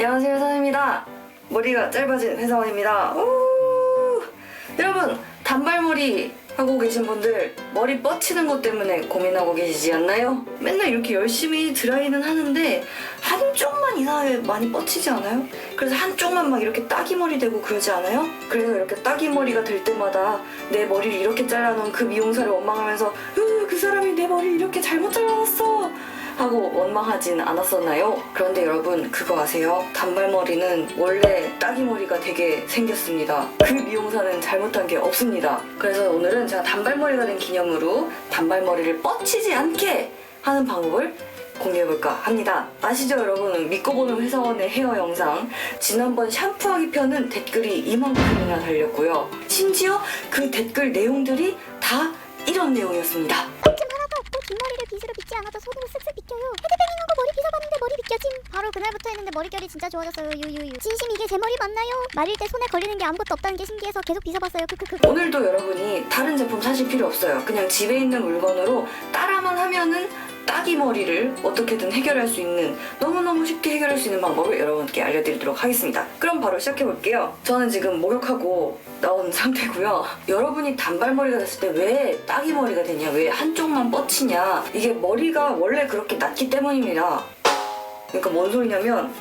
안녕하세요, 회사원입니다. 머리가 짧아진 회사원입니다. 여러분, 단발머리 하고 계신 분들 머리 뻗치는 것 때문에 고민하고 계시지 않나요? 맨날 이렇게 열심히 드라이는 하는데 한쪽만 이상하게 많이 뻗치지 않아요? 그래서 한쪽만 막 이렇게 따기머리 되고 그러지 않아요? 그래서 이렇게 따기머리가 될 때마다 내 머리를 이렇게 잘라놓은 그 미용사를 원망하면서 그 사람이 내 머리를 이렇게 잘못 잘라놨어! 하고 원망하진 않았었나요? 그런데 여러분, 그거 아세요? 단발머리는 원래 따기머리가 되게 생겼습니다. 그 미용사는 잘못한 게 없습니다. 그래서 오늘은 제가 단발머리가 된 기념으로 단발머리를 뻗치지 않게 하는 방법을 공유해볼까 합니다. 아시죠, 여러분? 믿고 보는 회사원의 헤어 영상, 지난번 샴푸하기 편은 댓글이 이만큼이나 달렸고요. 심지어 그 댓글 내용들이 다 이런 내용이었습니다. 뒷머리를 빗으로 빗지 않아도 손으로 쓱쓱 빗겨요. 헤드뱅 있는 거 머리 빗어봤는데 머리 빗겨짐. 바로 그날부터 했는데 머릿결이 진짜 좋아졌어요. 유유유. 진심 이게 제 머리 맞나요? 말릴 때 손에 걸리는 게 아무것도 없다는 게 신기해서 계속 빗어봤어요. 크크크. 오늘도 여러분이 다른 제품 사실 필요 없어요. 그냥 집에 있는 물건으로 따라만 하면은 따기머리를 어떻게든 해결할 수 있는, 너무너무 쉽게 해결할 수 있는 방법을 여러분께 알려드리도록 하겠습니다. 그럼 바로 시작해볼게요. 저는 지금 목욕하고 나온 상태고요. 여러분이 단발머리가 됐을 때 왜 따기머리가 되냐, 왜 한쪽만 뻗치냐, 이게 머리가 원래 그렇게 낮기 때문입니다. 그러니까 뭔 소리냐면,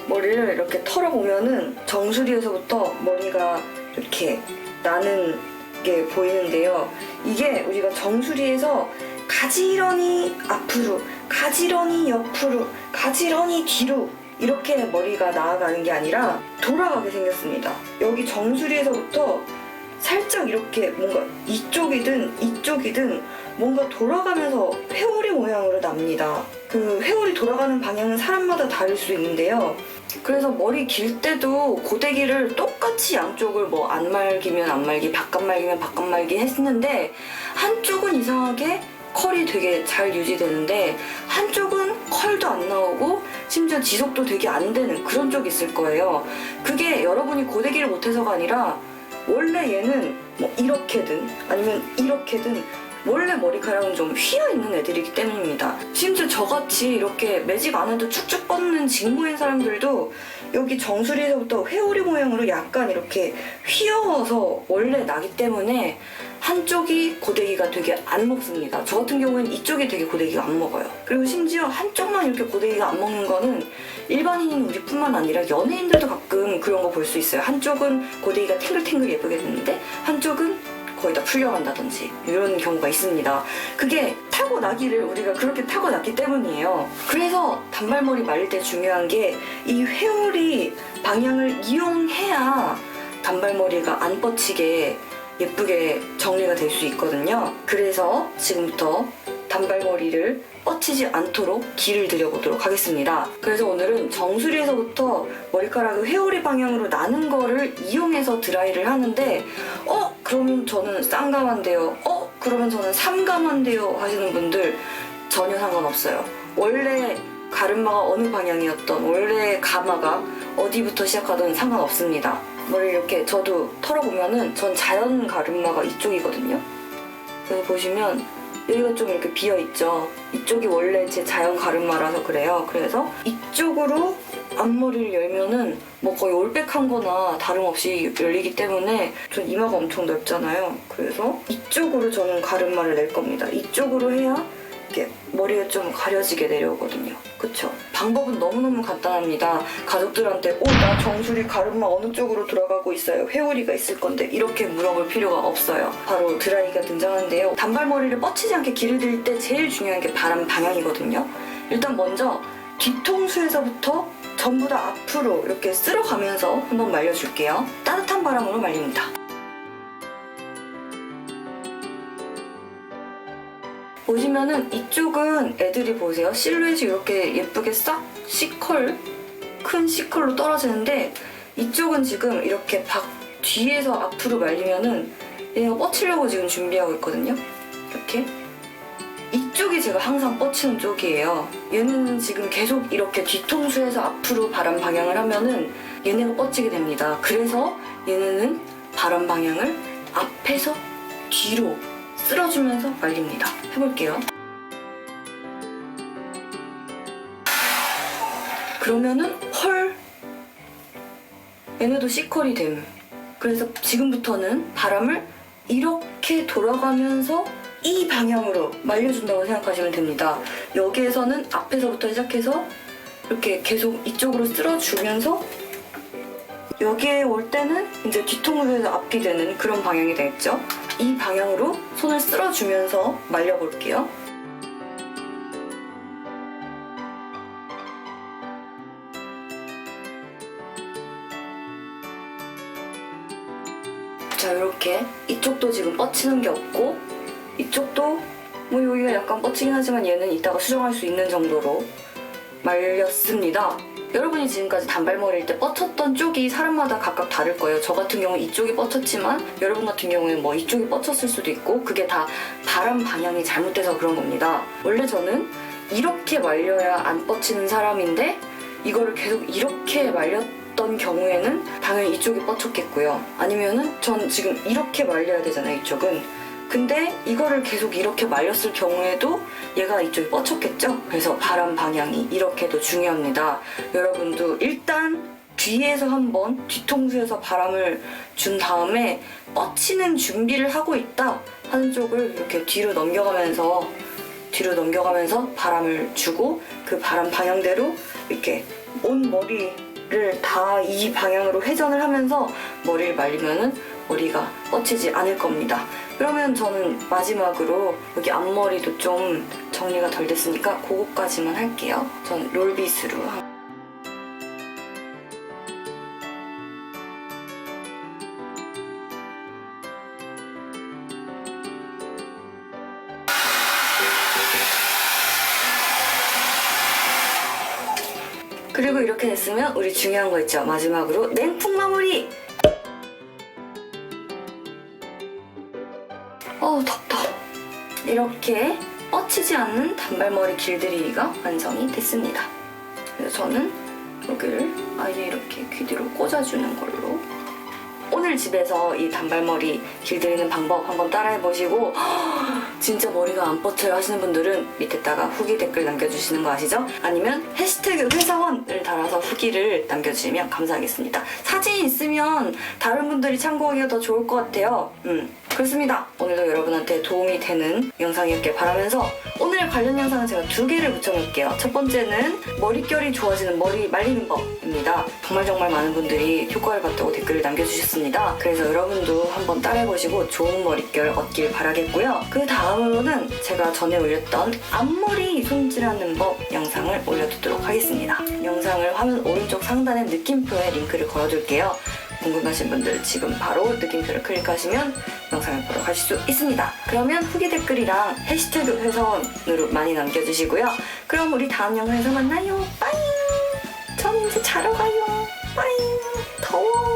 머리를 이렇게 털어보면은 정수리에서부터 머리가 이렇게 나는 게 보이는데요. 이게 우리가 정수리에서 가지런히 앞으로, 가지런히 옆으로, 가지런히 뒤로 이렇게 머리가 나아가는 게 아니라 돌아가게 생겼습니다. 여기 정수리에서부터 살짝 이렇게 뭔가 이쪽이든 뭔가 돌아가면서 회오리 모양으로 납니다. 그 회오리 돌아가는 방향은 사람마다 다를 수 있는데요. 그래서 머리 길 때도 고데기를 똑같이 양쪽을 뭐 안 말기면 안 말기, 바깥 말기면 바깥 말기 했는데 한쪽은 이상하게 컬이 되게 잘 유지되는데 한쪽은 컬도 안 나오고 심지어 지속도 되게 안 되는 그런 쪽이 있을 거예요. 그게 여러분이 고데기를 못해서가 아니라 원래 얘는 뭐 이렇게든 아니면 이렇게든 원래 머리카락은 좀 휘어있는 애들이기 때문입니다. 심지어 저같이 이렇게 매직 안 해도 쭉쭉 뻗는 직모인 사람들도 여기 정수리에서부터 회오리 모양으로 약간 이렇게 휘어서 원래 나기 때문에 한쪽이 고데기가 되게 안 먹습니다. 저 같은 경우에는 이쪽이 되게 고데기가 안 먹어요. 그리고 심지어 한쪽만 이렇게 고데기가 안 먹는 거는 일반인인 우리뿐만 아니라 연예인들도 가끔 그런 거 볼 수 있어요. 한쪽은 고데기가 탱글탱글 예쁘게 됐는데 한쪽은 거의 다 풀려간다든지 이런 경우가 있습니다. 그게 타고나기를 우리가 그렇게 타고났기 때문이에요. 그래서 단발머리 말릴 때 중요한 게 이 회오리 방향을 이용해야 단발머리가 안 뻗치게 예쁘게 정리가 될 수 있거든요. 그래서 지금부터 단발머리를 뻗치지 않도록 길을 들여보도록 하겠습니다. 그래서 오늘은 정수리에서부터 머리카락이 회오리 방향으로 나는 거를 이용해서 드라이를 하는데 그러면 저는 쌍감한데요. 그러면 저는 삼감한데요 하시는 분들 전혀 상관없어요. 원래 가르마가 어느 방향이었던, 원래 가마가 어디부터 시작하든 상관없습니다. 머리를 이렇게 저도 털어보면은 전 자연 가르마가 이쪽이거든요. 그래서 보시면 여기가 좀 이렇게 비어있죠. 이쪽이 원래 제 자연 가르마라서 그래요. 그래서 이쪽으로 앞머리를 열면은 뭐 거의 올백한 거나 다름없이 열리기 때문에 전 이마가 엄청 넓잖아요. 그래서 이쪽으로 저는 가르마를 낼 겁니다. 이쪽으로 해야 이렇게 머리가 좀 가려지게 내려오거든요. 그쵸? 방법은 너무너무 간단합니다. 가족들한테 나 정수리 가르마 어느 쪽으로 돌아가고 있어요? 회오리가 있을 건데 이렇게 물어볼 필요가 없어요. 바로 드라이가 등장하는데요. 단발머리를 뻗치지 않게 길을 들일 때 제일 중요한 게 바람 방향이거든요. 일단 먼저 뒤통수에서부터 전부 다 앞으로 이렇게 쓸어가면서 한번 말려줄게요. 따뜻한 바람으로 말립니다. 보시면은 이쪽은 애들이 보세요. 실루엣이 이렇게 예쁘게 싹 C컬, 큰 C컬로 떨어지는데 이쪽은 지금 이렇게 뒤에서 앞으로 말리면은 얘가 뻗치려고 지금 준비하고 있거든요. 이렇게. 이쪽이 제가 항상 뻗치는 쪽이에요. 얘는 지금 계속 이렇게 뒤통수에서 앞으로 바람 방향을 하면은 얘네가 뻗치게 됩니다. 그래서 얘네는 바람 방향을 앞에서 뒤로 쓸어주면서 말립니다. 해볼게요. 그러면은 헐 얘네도 C컬이 됨. 그래서 지금부터는 바람을 이렇게 돌아가면서 이 방향으로 말려준다고 생각하시면 됩니다. 여기에서는 앞에서부터 시작해서 이렇게 계속 이쪽으로 쓸어주면서 여기에 올 때는 이제 뒤통수에서 앞이 되는 그런 방향이 되겠죠? 이 방향으로 손을 쓸어주면서 말려볼게요. 자, 이렇게 이쪽도 지금 뻗치는 게 없고 이쪽도 뭐 여기가 약간 뻗치긴 하지만 얘는 이따가 수정할 수 있는 정도로 말렸습니다. 여러분이 지금까지 단발머리일 때 뻗쳤던 쪽이 사람마다 각각 다를 거예요. 저 같은 경우는 이쪽이 뻗쳤지만 여러분 같은 경우에는 뭐 이쪽이 뻗쳤을 수도 있고 그게 다 바람 방향이 잘못돼서 그런 겁니다. 원래 저는 이렇게 말려야 안 뻗치는 사람인데 이거를 계속 이렇게 말렸던 경우에는 당연히 이쪽이 뻗쳤겠고요. 아니면은 전 지금 이렇게 말려야 되잖아요, 이쪽은. 근데 이거를 계속 이렇게 말렸을 경우에도 얘가 이쪽이 뻗쳤겠죠? 그래서 바람 방향이 이렇게도 중요합니다. 여러분도 일단 뒤에서 한번 뒤통수에서 바람을 준 다음에 뻗치는 준비를 하고 있다 하는 쪽을 이렇게 뒤로 넘겨가면서 바람을 주고 그 바람 방향대로 이렇게 온 머리를 다 이 방향으로 회전을 하면서 머리를 말리면은 머리가 뻗치지 않을 겁니다. 그러면 저는 마지막으로 여기 앞머리도 좀 정리가 덜 됐으니까 그거까지만 할게요. 저는 롤빗으로 그리고 이렇게 됐으면 우리 중요한 거 있죠. 마지막으로 냉풍 마무리! 덥다. 이렇게 뻗치지 않는 단발머리 길들이기가 완성이 됐습니다. 그래서 저는 여기를 아예 이렇게 귀 뒤로 꽂아주는 걸로 오늘 집에서 이 단발머리 길들이는 방법 한번 따라해보시고 진짜 머리가 안 뻗쳐요 하시는 분들은 밑에다가 후기 댓글 남겨주시는 거 아시죠? 아니면 해시태그 회사원을 달아서 후기를 남겨주시면 감사하겠습니다. 사진이 있으면 다른 분들이 참고하기가 더 좋을 것 같아요. 그렇습니다. 오늘도 여러분한테 도움이 되는 영상이었길 바라면서 오늘 관련 영상은 제가 2개를 붙여놓을게요. 첫 번째는 머릿결이 좋아지는 머리 말리는 법입니다. 정말 많은 분들이 효과를 봤다고 댓글을 남겨주셨습니다. 그래서 여러분도 한번 따라해보시고 좋은 머릿결 얻길 바라겠고요. 그 다음으로는 제가 전에 올렸던 앞머리 손질하는 법 영상을 올려두도록 하겠습니다. 영상을 화면 오른쪽 상단에 느낌표에 링크를 걸어둘게요. 궁금하신 분들 지금 바로 느낌표를 클릭하시면 영상을 보러 가실 수 있습니다. 그러면 후기 댓글이랑 해시태그 회사원으로 많이 남겨주시고요. 그럼 우리 다음 영상에서 만나요. 빠잉! 전 이제 자러 가요. 빠잉! 더워.